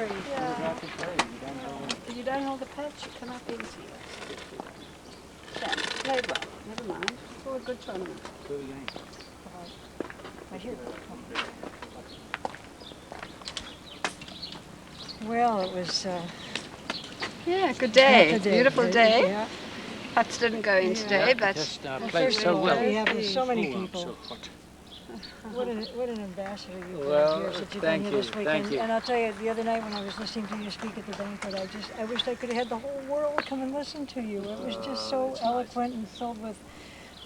sorry. Yeah. You don't hold the patch, you cannot even see it. Yeah, played well. Never mind. For a good tournament. Right here. Well, it was Yeah, good day. not the Beautiful day. Yeah. Putts didn't go in today, but Just Well, played first so of all, well. we have so many Oh, I'm people. so hot. What an ambassador you've been Well, here since you've thank been here this you, weekend. thank you. And I'll tell you, the other night when I was listening to you speak at the banquet, I wished I could have had the whole world come and listen to you. It was just so eloquent and filled with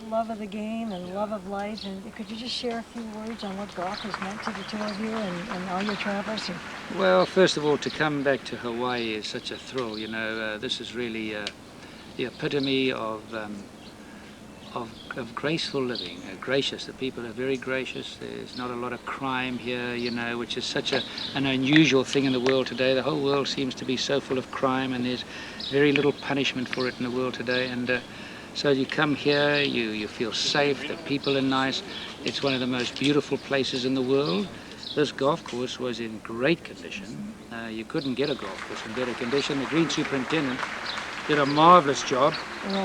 love of the game and love of life. And could you just share a few words on what golf has meant to the two of you and all your travels? Well, first of all, to come back to Hawaii is such a thrill. You know, this is really the epitome of graceful living, gracious. The people are very gracious. There's not a lot of crime here, you know, which is such an unusual thing in the world today. The whole world seems to be so full of crime, and there's very little punishment for it in the world today. And so you come here, you feel safe, the people are nice. It's one of the most beautiful places in the world. This golf course was in great condition. You couldn't get a golf course in better condition. The green superintendent did a marvelous job.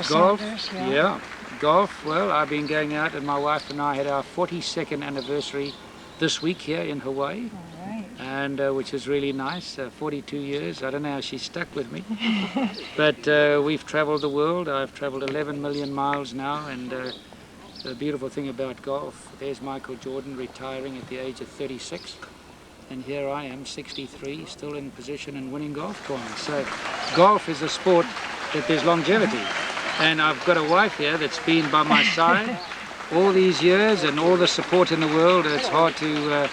Golf, yeah. Golf, well, I've been going out, and my wife and I had our 42nd anniversary this week here in Hawaii. All right. And which is really nice, 42 years. I don't know how she stuck with me. But we've traveled the world. I've traveled 11 million miles now, and the beautiful thing about golf, there's Michael Jordan retiring at the age of 36. And here I am, 63, still in position and winning golf tournaments. So golf is a sport that there's longevity. And I've got a wife here that's been by my side all these years, and all the support in the world. It's hard to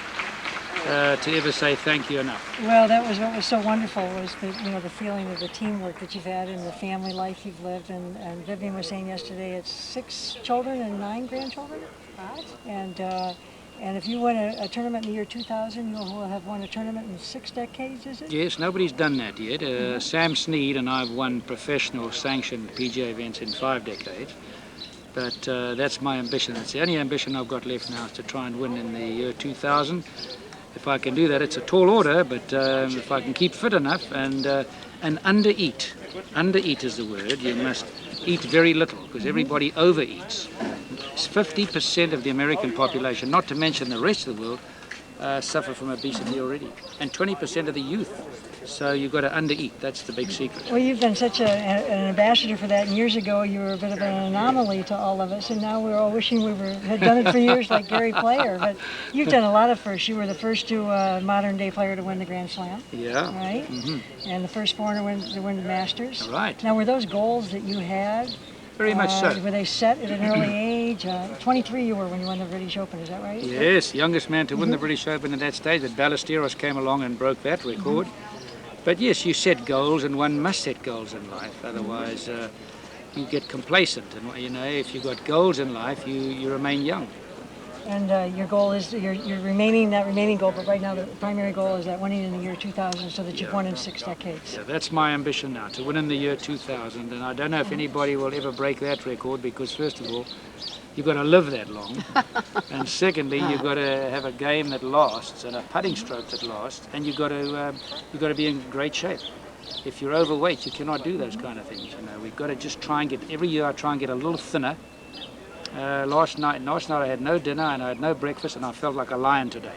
ever say thank you enough. Well, that was what was so wonderful, was the the feeling of the teamwork that you've had and the family life you've lived. And Vivian was saying yesterday, it's 6 children and 9 grandchildren. right. And if you win a tournament in the year 2000, you'll have won a tournament in 6 decades, is it? Yes, nobody's done that yet. Sam Snead and I've won professional sanctioned PGA events in 5 decades. But that's my ambition. It's the only ambition I've got left now, is to try and win in the year 2000. If I can do that, it's a tall order, but if I can keep fit enough and under-eat. Under-eat is the word. You must eat very little, because everybody overeats. 50% of the American population, not to mention the rest of the world, suffer from obesity already, and 20% of the youth. So you've got to under-eat. That's the big secret. Well, you've been such an ambassador for that. And years ago, you were a bit of an anomaly to all of us, and now we're all wishing we had done it for years, like Gary Player. But you've done a lot of firsts. You were the first modern-day player to win the Grand Slam. Yeah. Right. Mm-hmm. And the first foreigner to win the Masters. Right. Now, were those goals that you had? Very much so. Were they set at an early age? 23 you were when you won the British Open, is that right? Yes, youngest man to win the British Open at that stage. But Ballesteros came along and broke that record. But yes, you set goals, and one must set goals in life. Otherwise, you get complacent. And if you've got goals in life, you remain young. And your goal is that remaining goal, but right now the primary goal is that winning in the year 2000, so that you've won in 6 decades. Yeah, that's my ambition now, to win in the year 2000. And I don't know if anybody will ever break that record, because first of all, you've got to live that long. And secondly, you've got to have a game that lasts and a putting stroke that lasts, and you've got to be in great shape. If you're overweight, you cannot do those kind of things. We've got to just try and get, every year I try and get a little thinner. Last night I had no dinner and I had no breakfast, and I felt like a lion today.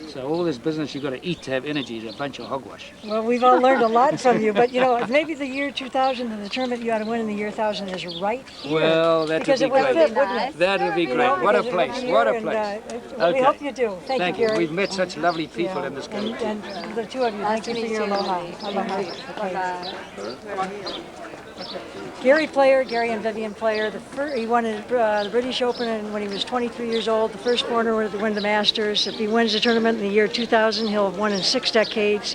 So all this business you've got to eat to have energy is a bunch of hogwash. Well, we've all learned a lot from you, but maybe the year 2000 and the tournament you ought to win in the year 1000 is right here. Well, that would be great. Fit, wouldn't it? That would be great. What a place, what a place. We hope you do. Thank you, Gary. We've met such lovely people in this country. And the two of you, thank you for your aloha. Aloha. Gary and Vivian Player, he won the British Open when he was 23 years old, the first foreigner to win the Masters. If he wins the tournament in the year 2000, he'll have won in 6 decades.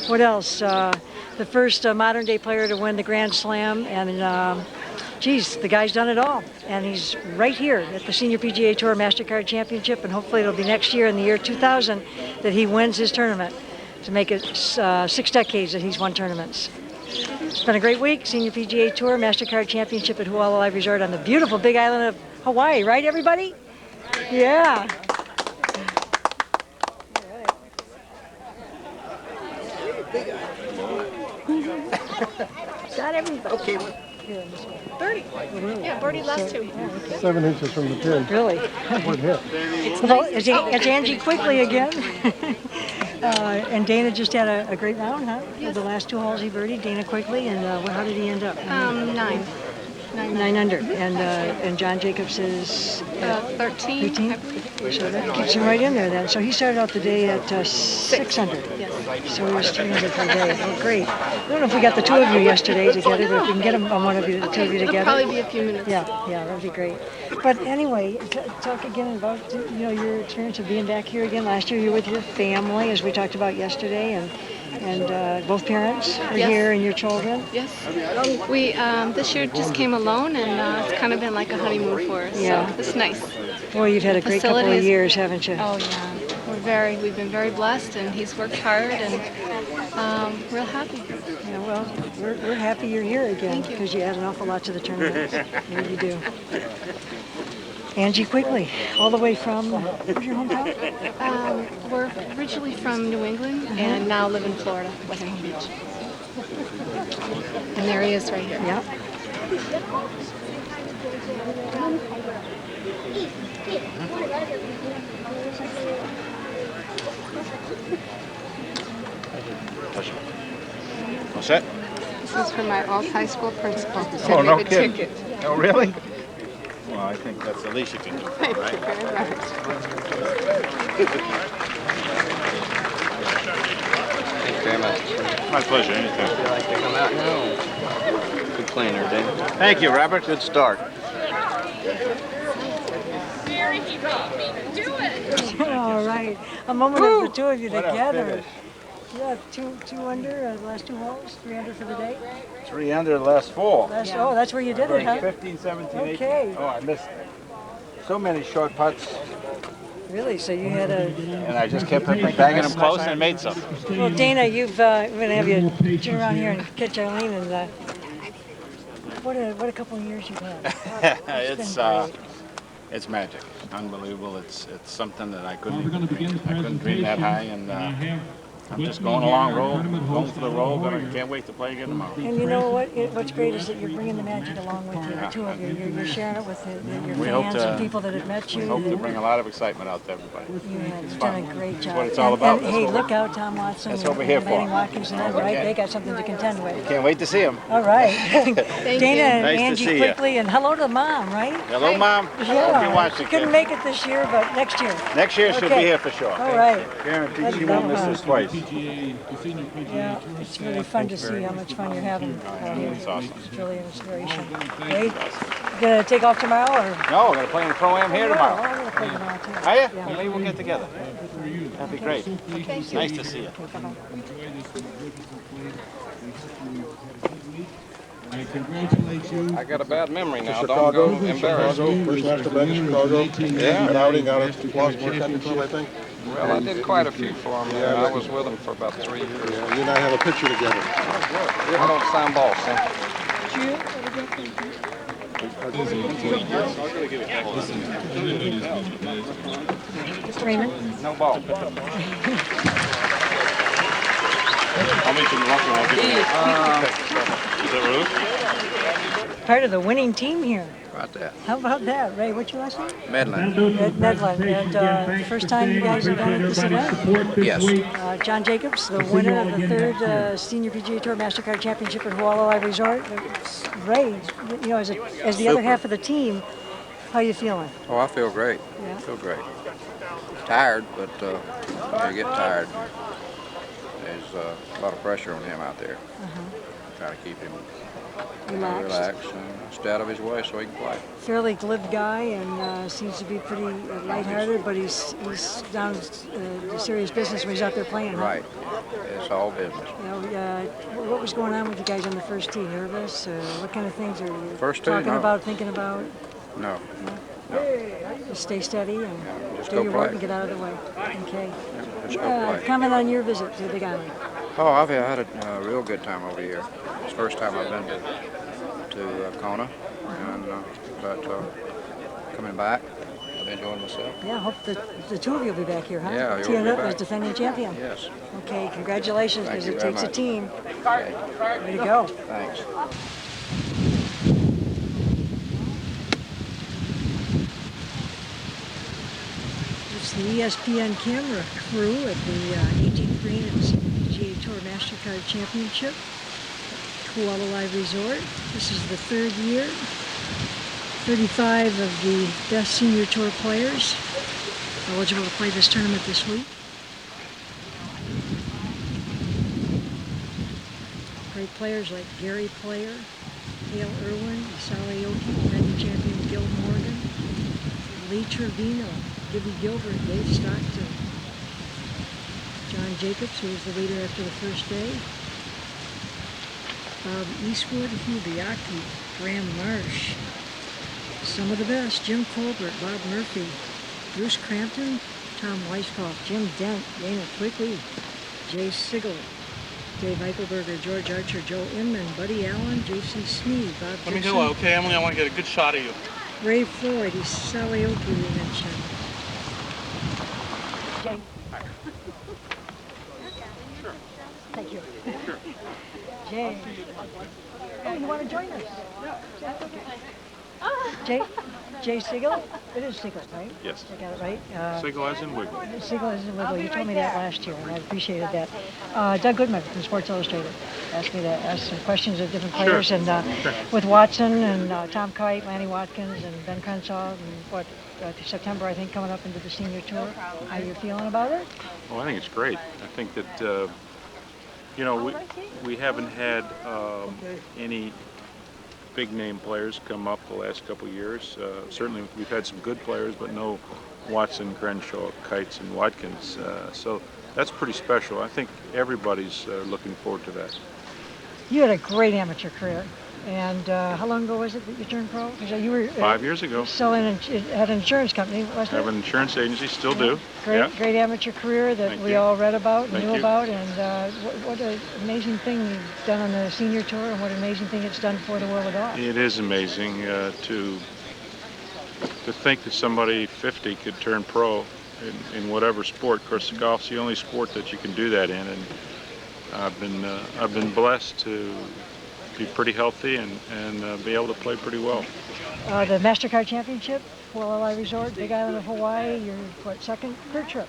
What else? The first modern-day player to win the Grand Slam, and the guy's done it all. And he's right here at the Senior PGA Tour MasterCard Championship, and hopefully it'll be next year in the year 2000 that he wins his tournament, to make it 6 decades that he's won tournaments. It's been a great week. Senior PGA Tour MasterCard Championship at Hualalai Resort on the beautiful big island of Hawaii, right everybody? Yeah. Got everybody. Okay. Birdie. Yeah, birdie last two. 7 inches from the pin. Really? One hit. Well, it's Angie Quiqley again. And Dana just had a great round, huh? Yes. The last 2 holes he birdied, Dana Quiqley, and how did he end up? 9. 9 under. And John Jacobs is 13. 13? I believe. So that keeps him right in there then. So he started out the day at 6 under. Yes. So he was 300 for the day. Oh, great. I don't know if we got the 2 of you yesterday together, but if we can get them on one of you, the 2 of you It'll together. probably be a few minutes. Yeah, that'd be great. But anyway, talk again about your experience of being back here again. Last year you were with your family, as we talked about yesterday, and both parents are Yes. here and your children. Yes. We this year just came alone, and it's kind of been like a honeymoon for us. Yeah. So it's nice. Boy, you've had a great couple of Facilities- years, haven't you? Oh yeah. We've been very blessed, and he's worked hard, and real happy. Yeah, well, we're happy you're here again Thank you. because you add an awful lot to the tournament. Yeah, you do. Angie Quiqley, all the way from, where's your hometown? We're originally from New England, and now live in Florida, West Palm Beach. And there he is right here. Yeah. What's that? This is from my alt high school principal. He Oh, sent no me the kidding. ticket. Oh, really? Well, I think that's the least you can do. Thank you very much. Thank you very much. My pleasure, anytime. Would you like to come out now? Good playing there, Dave. Thank you, Robert. Good start. All right. A moment of the 2 of you together. Yeah, two under, the last 2 holes, 3 under for the day. 3 under the last 4. Oh, that's where you did it, huh? 15, 17, 18. Okay. Oh, I missed so many short putts, Really? So you had a... and I just kept banging them close and made some. Well, Dana, we're going to have you turn around here and catch Eileen, and what a couple of years you've had. It's magic, unbelievable. It's something that I couldn't dream that high, and I'm just going along, going for the roll. Can't wait to play again tomorrow. And you know what's great is that you're bringing the magic along with you, the 2 of you. You're sharing it with your We hope fans to- and people that have met you. We hope to bring a lot of excitement out to everybody. You have done a great job. what it's all about. And That's hey, what look out, Tom Watson. that's what we're here and Manning for. Watkins and them, right? They got something to contend with. Can't wait to see them. All right. Thank Dana you. and Nice to Angie see ya. Quiqley, and hello to the mom, right? Hello, Mom. Hope you're Yeah, watching. she couldn't kid. make it this year, but next year. Next year she'll be Okay. here for sure. All right. Guaranteed she won't miss this twice. Yeah, it's really fun to see how much fun you're having out here. It's awesome. It's really an inspiration. Hey, you gonna take off tomorrow, or? No, we're going to play in the Pro-Am here Oh, tomorrow. I'm gonna play tomorrow too. Are you? Yeah. Well, maybe we'll get together. That'd be great. Nice to see you. Bye-bye. I got a bad memory now. Chicago, Don't go embarrassed. first national back in Chicago. Yeah. An outing out of Flossmoor Country Club, I think. Well, I did quite a few for him. Yeah, I was with him for about 3 years. Yeah, you and I have a picture together. I don't sign balls, son. Mr. Raymond? No ball. I'll make you lucky. I'll give you Is it Ruth? Part of the winning team here. About that. How about that, Ray? What's your last name? Medlin. Medlin. And the first time you guys are down at this event? Yes. John Jacobs, the winner of the 3rd Senior PGA Tour MasterCard Championship at Hualalai Resort. Ray, you know, as the other half of the team, how you feeling? Oh, I feel great. Yeah. I feel great. Tired, but when you get tired, there's a lot of pressure on him out there. Trying to keep him relaxed and stay out of his way so he can play. Fairly glib guy and seems to be pretty lighthearted, but he's down to serious business when he's out there playing. huh? Right. It's all business. You know, what was going on with you guys on the first tee? Nervous? What kind of things are you First tee? talking No. about, thinking about? No. Just stay steady and Just do go your work play. and get out of the way. Okay. Just go play. Comment on your visit to the Big Island. Oh, I've had a real good time over here. It's the first time I've been to Kona, and but coming back, enjoying myself. Yeah, hope the two of you will be back here, huh? Yeah, you'll Teeing be up as back. defending champion. Yes. Okay, congratulations, Thank because you it very takes a much. team. Okay. Way to go. Thanks. It's the ESPN camera crew at the 18th green at the Senior PGA Tour MasterCard Championship at Hualalai Resort. This is the third year. 35 of the best senior tour players eligible to play this tournament this week. Great players like Gary Player, Gail Irwin, Salioki, defending champion Gil Morgan, Lee Trevino, Gibby Gilbert, Dave Stockton, John Jacobs, who was the leader after the first day, Bob Eastwood, Hugh Biaki, Graham Marsh, some of the best, Jim Colbert, Bob Murphy, Bruce Crampton, Tom Weisskopf, Jim Dent, Dana Quiqley, Jay Sigel, Dave Eichelberger, George Archer, Joe Inman, Buddy Allen, Jason Sneed, Bob Let me Gibson, go, okay, Emily? I want to get a good shot of you. Ray Floyd, Salioki we mentioned. Jay. Sure. Thank you. Sure. Jay. Oh, you want to join us? That's okay. Jay Sigel? It is Sigel, right? Yes. I got it right? Signal as in wiggle. Sigel is in Wiggle. You told me that last year, and I appreciated that. Doug Goodman from Sports Illustrated asked me to ask some questions of different players, and with Watson and Tom Kite, Lanny Watkins, and Ben Crenshaw, and September, I think, coming up into the senior tour. How you feeling about it? Well, I think it's great. I think that, you know, we haven't had any big name players come up the last couple of years. Certainly we've had some good players, but no Watson, Crenshaw, Kites, and Watkins. So that's pretty special. I think everybody's looking forward to that. You had a great amateur career. And how long ago was it that you turned pro? Because you were 5 years ago. selling at an insurance company, wasn't it? Have an insurance agency, still do. Great, Yeah. great amateur career that Thank we you. all read about and Thank knew you. about. And what an amazing thing you've done on the senior tour, and what an amazing thing it's done for the world of golf. It is amazing to think that somebody 50 could turn pro in whatever sport. Of course, golf's the only sport that you can do that in, and I've been blessed to be pretty healthy and be able to play pretty well. The MasterCard Championship, Hualalai Resort, Big Island of Hawaii. Your third trip?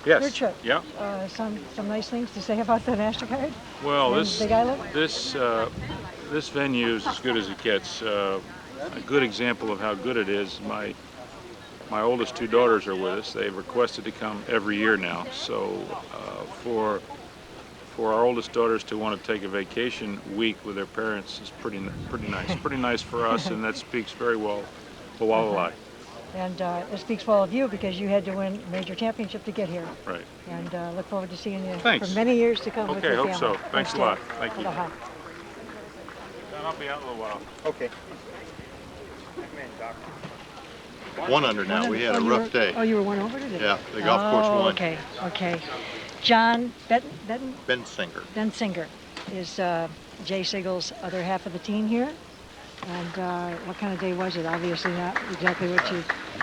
Yes. Third trip. Yeah. Some nice things to say about the MasterCard. Well, and Big Island. This venue is as good as it gets. A good example of how good it is. My oldest two daughters are with us. They've requested to come every year now. So for our oldest daughters to want to take a vacation week with their parents is pretty nice. Pretty nice for us, and that speaks very well for Hualalai. And it speaks well of you, because you had to win a major championship to get here. Right. And look forward to seeing you Thanks. for many years to come with Okay, your hope family. so. Thanks a lot. Thank you. Aloha. I'll be out in a little while. Okay. 1 under now. We had a rough day. Oh, you were 1 over today? Yeah, the golf course won. Okay, okay. John Bensinger is Jay Sigel's other half of the team here. And what kind of day was it? Obviously not exactly what you...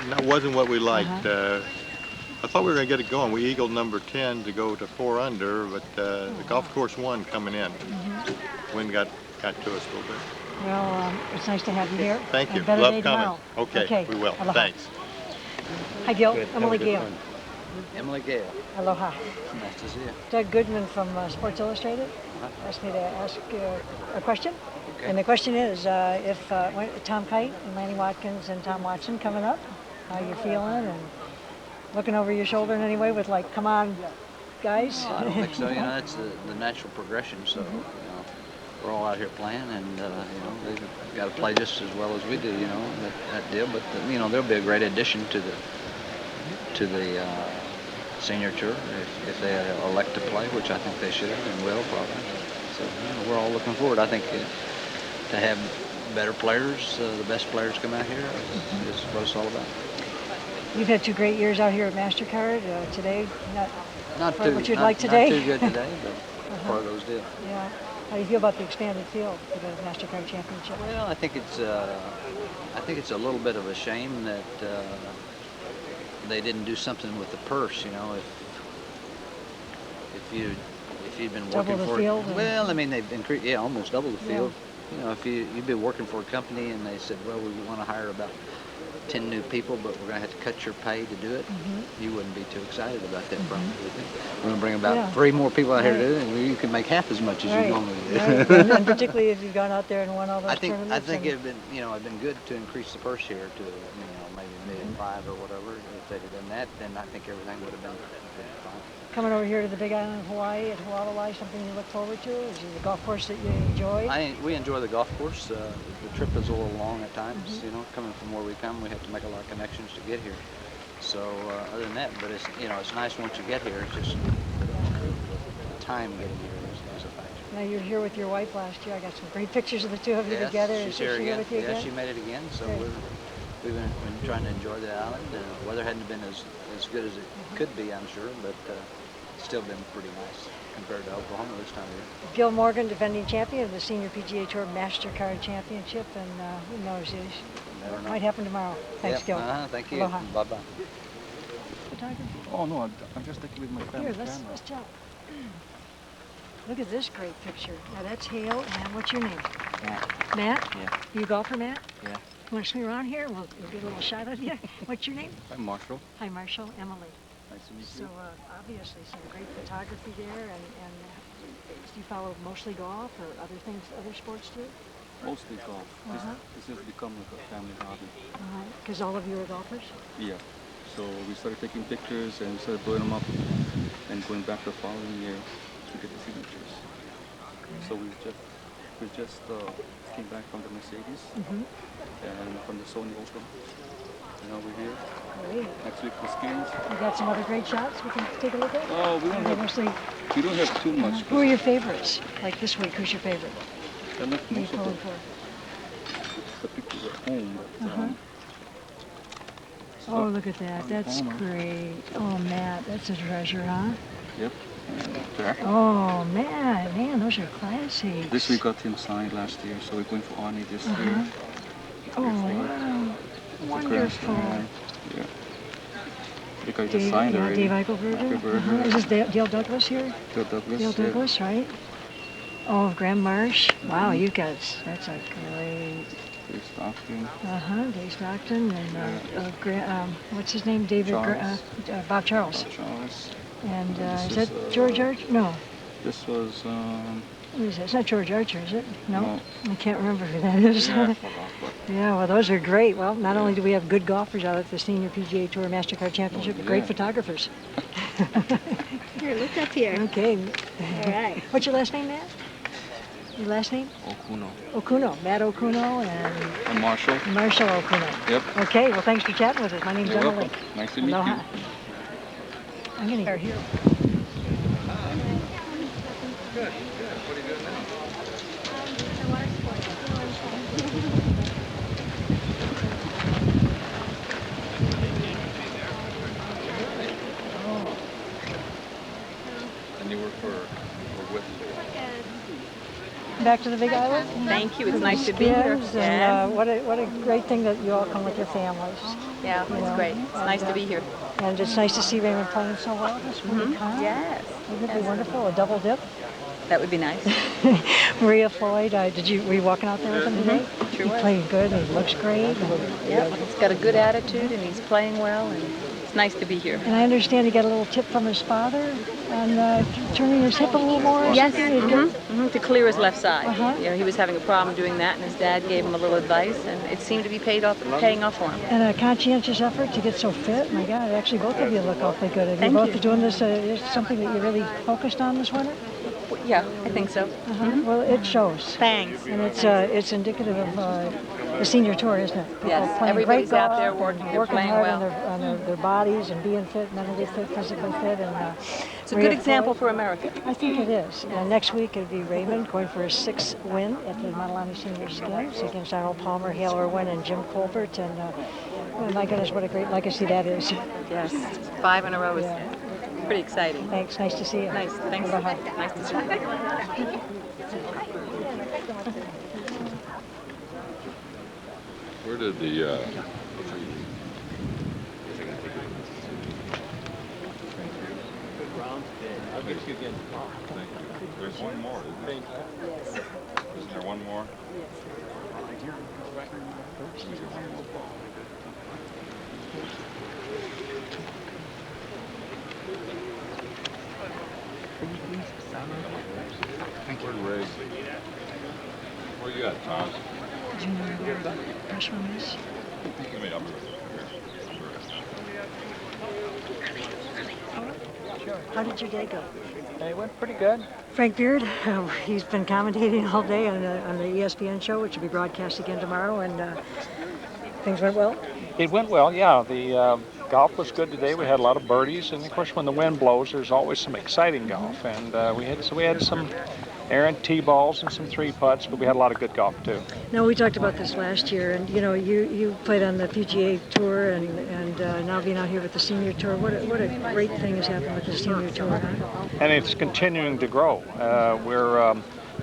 That wasn't what we liked. I thought we were going to get it going. We eagled number 10 to go to 4 under, but the golf course won coming in. Wind got to us a little bit. Well, it's nice to have you here. Thank you. And better Love day coming. tomorrow. Okay, we will. Aloha. Thanks. Hi, Gil. Emily Gail. Emily Gail. Aloha. Nice to see you. Doug Goodman from Sports Illustrated asked me to ask a question. Okay. And the question is, if Tom Kite and Lanny Watkins and Tom Watson coming up, how you feeling, and looking over your shoulder in any way with, like, come on, guys? I don't think so. You know, that's the natural progression. So, you know, we're all out here playing, and you know, they've got to play just as well as we do. You know, that deal. But you know, they'll be a great addition to the senior tour if they elect to play, which I think they should and will probably. So you know, we're all looking forward. I think to have better players, the best players come out here is what it's all about. You've had 2 great years out here at MasterCard. Today, Not quite too, what you'd not, like today. Not too good today, but part of those did. Yeah. How do you feel about the expanded field for the MasterCard Championship? Well, I think it's a little bit of a shame that they didn't do something with the purse, you know, if you'd been Double working the for field and- well, I mean they've increased, yeah, almost double the field. You know, if you'd been working for a company and they said, well, we want to hire about 10 new people, but we're going to have to cut your pay to do it, you wouldn't be too excited about that, probably, would you? We're going to bring about 3 more people out here to do it, and you can make half as much as you normally do. Right. And particularly if you've gone out there and won all those tournaments. I think it'd been, you know, it'd been good to increase the purse here to, you know, maybe $1.5 million or whatever. If they'd have done that, then I think everything would have been fine. Coming over here to the Big Island of Hawaii at Hualalai, something you look forward to? Is it the golf course that you enjoy? We enjoy the golf course. The trip is a little long at times. You know, coming from where we come, we have to make a lot of connections to get here. So other than that, but it's, you know, it's nice once you get here. It's just the time getting here is a factor. Now you were here with your wife last year. I got some great pictures of the two of you together. She's Is here she again. with you Yeah, again? she made it again. So we've been trying to enjoy the island. The weather hadn't been as good as it could be, I'm sure, but it's still been pretty nice compared to Oklahoma this time of year. Gil Morgan, defending champion of the Senior PGA Tour MasterCard Championship, and who knows, it might happen tomorrow. Thanks, Gil. Thank you. Aloha. Bye-bye. Photography? Oh no, I'm just taking with my family. Here, let's talk. Look at this great picture. Now that's Hale, and what's your name? Matt. Matt? Yeah. You a golfer, Matt? Yeah. You want to swing around here? We'll get a little shot of you. What's your name? I'm Marshall. Hi, Marshall. Emily. Nice to meet So you. obviously some great photography there, and do you follow mostly golf or other things, other sports too? Mostly golf. This has become like a family hobby. Because all of you are golfers? Yeah. So we started taking pictures and we started blowing them up and going back the following year to get the signatures. So we just came back from the Mercedes and from the Sony Open. And now we're here. Great. Next week the skins. You got some other great shots we can take a look at? Oh, we don't have too much. Who are your favorites? Like this week, who's your favorite? I like What are you most of pulling the, the pictures at home, but Oh, look at that. That's great. Oh, Matt, that's a treasure, huh? Yep. There. Oh, man, those are classy. This we got him signed last year, so we're going for Arnie this year. Oh, wow. Wonderful. Yeah. Because just signed already. Dave Eichelberger. Is this Dale Douglas here? Dale Douglas. Dale Douglas, right? Oh, Graham Marsh. Wow, you guys, that's a great. Dave Stockton. Dave Stockton and what's his name? David. Bob Charles. Bob Charles. And is that George Archer? No. This was. Who is that? It's not George Archer, is it? No. No. I can't remember who that is. Yeah, I forgot, but Yeah, well, those are great. Well, not only do we have good golfers out at the Senior PGA Tour MasterCard Championship, but great photographers. Here, look up here. Okay. All right. What's your last name, Matt? Your last name? Okuno. Matt Okuno and Marshall. Marshall Okuno. Yep. Okay, well, thanks for chatting with us. My name's You're Emily. welcome. Nice to meet Aloha. you. I'm going to go here. And you work for with? Back to the Big Island. Thank you. It's nice to be here. Skins, and what a great thing that you all come with your families. Yeah, it's great. It's nice to be here. And it's nice to see Raymond playing so well this week, huh? Yes. Wouldn't it be wonderful? A double dip? That would be nice. Maria Floyd, were you walking out there with him today? Sure He was. played good. He looks great. Yeah, he's got a good attitude and he's playing well, and it's nice to be here. And I understand he got a little tip from his father on turning his hip a little more. Or Yes, something? to clear his left side. Uh-huh. You know, he was having a problem doing that, and his dad gave him a little advice, and it seemed to be paying off for him. And a conscientious effort to get so fit. My God, actually both of you look awfully good. Are you Thank both you. doing this? Is something that you really focused on this winter? Yeah, I think so. Well, it shows. Thanks. And it's indicative of the senior tour, isn't it? People Yes, playing everybody's great out golf there and working hard well. on their bodies and being fit, mentally fit, physically fit. And It's a good example for America. I think it is. And next week it'll be Raymond going for his 6th win at the Hualalai Senior Skins against Arnold Palmer, Hale Irwin, and Jim Colbert. And oh my goodness, what a great legacy that is. Yes, 5 in a row is pretty exciting. Thanks. Nice to see you. Nice. Thanks. Aloha. Nice to see you. Where did the one more, isn't there? Yes. Isn't there one more? Yes. Thank you. Where'd Ray? Where you at, Tom? Do you know where the press room is? Give me up here. How did your day go? It went pretty good. Frank Beard, he's been commentating all day on the ESPN show, which will be broadcast again tomorrow, and things went well? It went well, yeah. The golf was good today. We had a lot of birdies, and of course when the wind blows, there's always some exciting golf. And we had some errant tee balls and some 3-putts, but we had a lot of good golf too. Now, we talked about this last year, and you know, you played on the PGA Tour, and now being out here with the Senior Tour. What a great thing has happened with the Senior Tour, huh? And it's continuing to grow. We're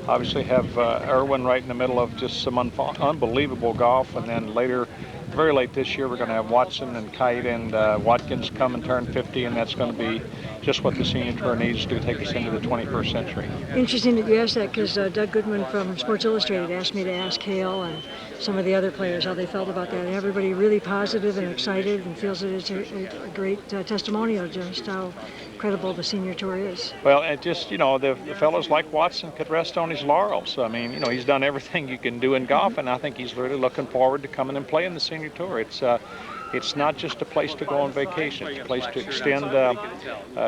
obviously have Irwin right in the middle of just some unbelievable golf, and then later, very late this year, we're going to have Watson and Kite and Watkins come and turn 50, and that's going to be just what the Senior Tour needs to take us into the 21st century. Interesting that you asked that, because Doug Goodman from Sports Illustrated asked me to ask Gail and some of the other players how they felt about that. And everybody really positive and excited and feels that it's a great testimonial just how credible the Senior Tour is. Well, it just, you know, the fellows like Watson could rest on his laurels. I mean, you know, he's done everything you can do in golf, and I think he's really looking forward to coming and playing the Senior Tour. It's not just a place to go on vacation. It's a place to extend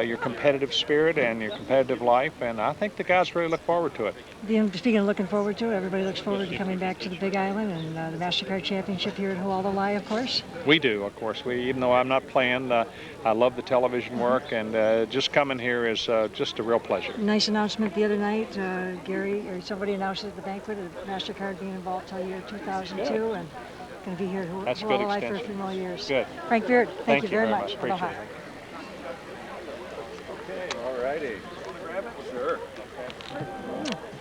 your competitive spirit and your competitive life, and I think the guys really look forward to it. Speaking of looking forward to it, everybody looks forward to coming back to the Big Island and the MasterCard Championship here at Hualalai, of course. We do, of course. Even though I'm not playing, I love the television work, and just coming here is just a real pleasure. Nice announcement the other night. Gary, or somebody announced at the banquet of MasterCard being involved till year 2002, and going to be here at Hualalai for a few more years. Good. Frank Beard, thank you very much. Appreciate Aloha. it. Okay, all righty. Sure.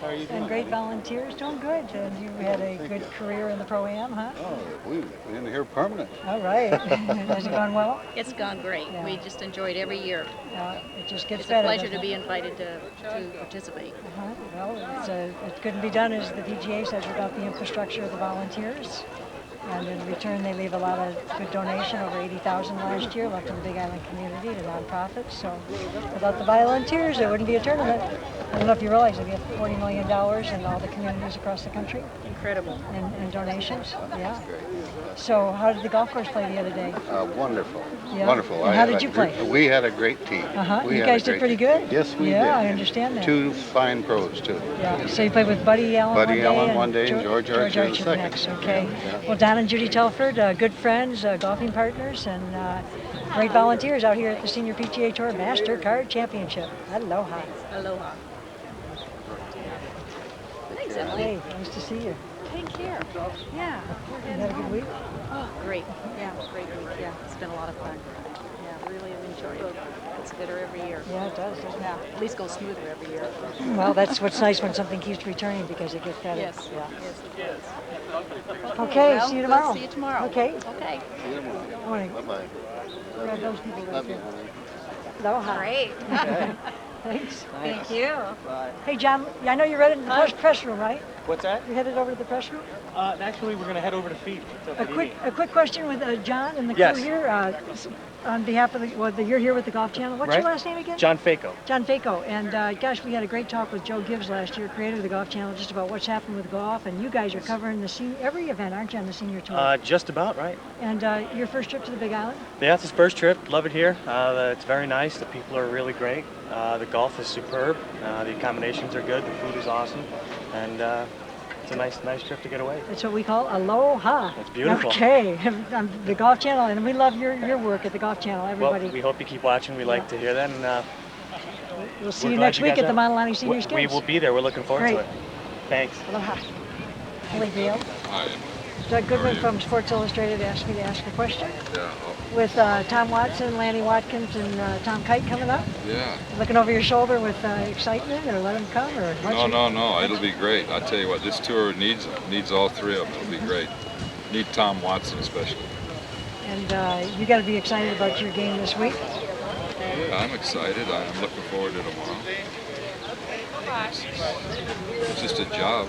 How are you doing? And great volunteers, doing good. And you had a good career in the Pro-Am, huh? Oh, we've been here permanent. All right. Has it gone well? It's gone great. Yeah. We just enjoy it every year. It just gets It's better. a pleasure doesn't to be it? invited to participate. Well, it couldn't be done, as the PGA says, without the infrastructure of the volunteers. And in return, they leave a lot of good donation, over $80,000 last year, left to the Big Island community, to nonprofits. So without the volunteers, there wouldn't be a tournament. I don't know if you realize that we have $40 million in all the communities across the country. Incredible. In donations, yeah. So how did the golf course play the other day? Wonderful. Yeah. Wonderful. And how did you play? We had a great team. You guys did pretty good? Yes, we did. Yeah, I understand that. 2 fine pros, too. Yeah. So you played with Buddy Allen one day and George Archer the second. next. Okay. Yeah. Well, Don and Judy Telford, good friends, golfing partners, and great volunteers out here at the Senior PGA Tour MasterCard Championship. Aloha. Aloha. Thanks, Hey, Emily. nice to see you. Take care. Yeah. You had a good week? Oh, great. Yeah, great week. Yeah, it's been a lot of fun. Yeah, really have enjoyed it. It's better every year. Yeah, it does, doesn't it? Yeah, at least goes smoother every year. Well, that's what's nice when something keeps returning, because it gets better. Yes. Yeah. Yes, it does. Okay, well, see you tomorrow. We'll see you tomorrow. Okay. Okay. I want to Bye-bye. grab those people right Love you, there. honey. Aloha. Great. Thanks. Thank you. Hey, John, I know you're ready in the press room, right? What's that? You're headed over to the press room? Actually, we're going to head over to feed. A quick question with John and the Yes. crew here. On behalf of you're here with the Golf Channel. What's your last name again? John Faco. John Faco. And gosh, we had a great talk with Joe Gibbs last year, creator of the Golf Channel, just about what's happened with golf. And you guys are covering every event, aren't you, on the Senior Tour? Just about, right? And your first trip to the Big Island? Yeah, it's his first trip. Love it here. It's very nice. The people are really great. The golf is superb. The accommodations are good. The food is awesome. And it's a nice trip to get away. That's what we call aloha. It's beautiful. Okay, the Golf Channel, and we love your work at the Golf Channel, everybody. Well, we hope you keep watching. We like to hear that. And we'll see you next week at the Montalani Senior Skins. We will be there. We're looking forward to it. Thanks. Aloha. Hello, Gail. Hi. Doug Goodman from Sports Illustrated asked me to ask a question. Yeah. With Tom Watson, Lanny Watkins, and Tom Kite coming up? Yeah. Looking over your shoulder with excitement, or let them come? Or No. It'll be great. I tell you what, this tour needs all 3 of them. It'll be great. Need Tom Watson especially. And you got to be excited about your game this week. Yeah, I'm excited. I'm looking forward to tomorrow. It's just a job.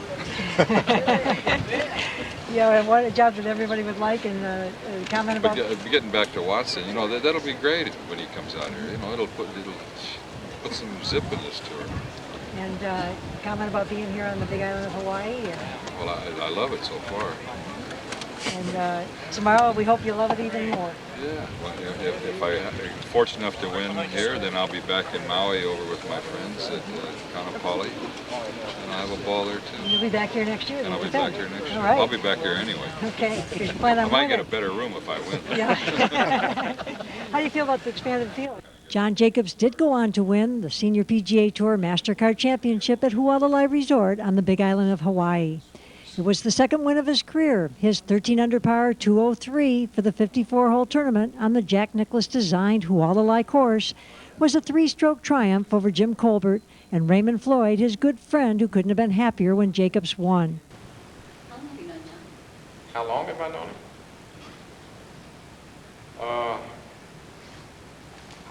Yeah, and what a job that everybody would like, and comment about. But getting back to Watson, you know, that'll be great when he comes out here. You know, it'll put some zip in this tour. And comment about being here on the Big Island of Hawaii. Well, I love it so far. And tomorrow we hope you love it even more. Yeah. Well, if I'm fortunate enough to win here, then I'll be back in Maui over with my friends at Kaanapali, and I'll have a ball there too. And you'll be back here next year. And I'll be back here next year. All right. I'll be back here anyway. Okay. You plan on I might get a winning. better room if I win. Yeah. How do you feel about the expanded field? John Jacobs did go on to win the Senior PGA Tour MasterCard Championship at Hualalai Resort on the Big Island of Hawaii. It was the second win of his career, his 13 under par 203 for the 54-hole tournament on the Jack Nicklaus designed Hualalai course was a 3-stroke triumph over Jim Colbert and Raymond Floyd, his good friend who couldn't have been happier when Jacobs won. How long have I known him?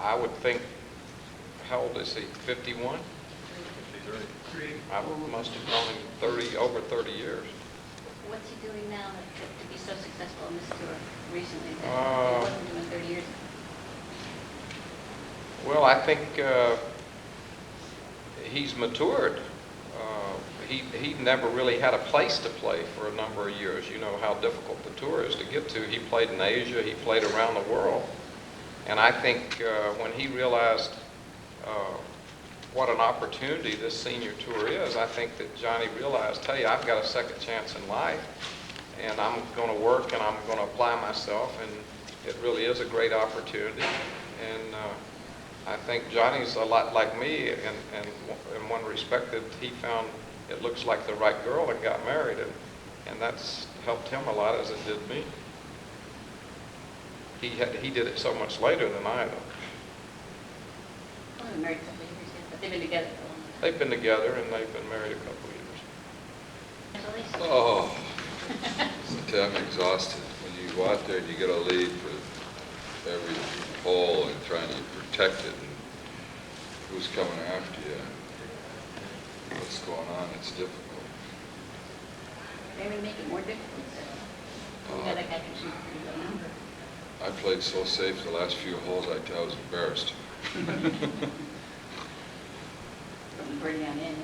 I would think, how old is he, 51? 53. I must have known him over 30 years. What's he doing now to be so successful on this tour recently that he wasn't doing 30 years ago? Well, I think he's matured. He never really had a place to play for a number of years. You know how difficult the tour is to get to. He played in Asia, he played around the world. And I think when he realized what an opportunity this senior tour is, I think that Johnny realized, hey, I've got a second chance in life, and I'm going to work and I'm going to apply myself, and it really is a great opportunity. And I think Johnny's a lot like me, and in one respect that he found it looks like the right girl and got married, and that's helped him a lot as it did me. He did it so much later than I did. Well, they've been married a couple of years yet, but they've been together for a long time. They've been together and they've been married a couple of years. Congratulations. Oh, I'm exhausted. When you go out there and you get a lead for every hole and trying to protect it, and who's coming after you, what's going on, it's difficult. Maybe make it more difficult. So you got a guy who shoots a pretty low number. I played so safe the last few holes, I was embarrassed. From the birdie on in.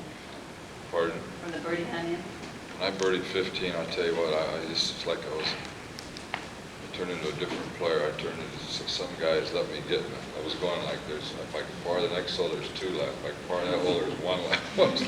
Pardon? From the birdie on in. When I birdied 15, I'll tell you what, it's like I turned into a different player. I turned into some guys let me get, I was going like if I could par the next hole, there's 2 left. If I could par that hole, there's 1 left.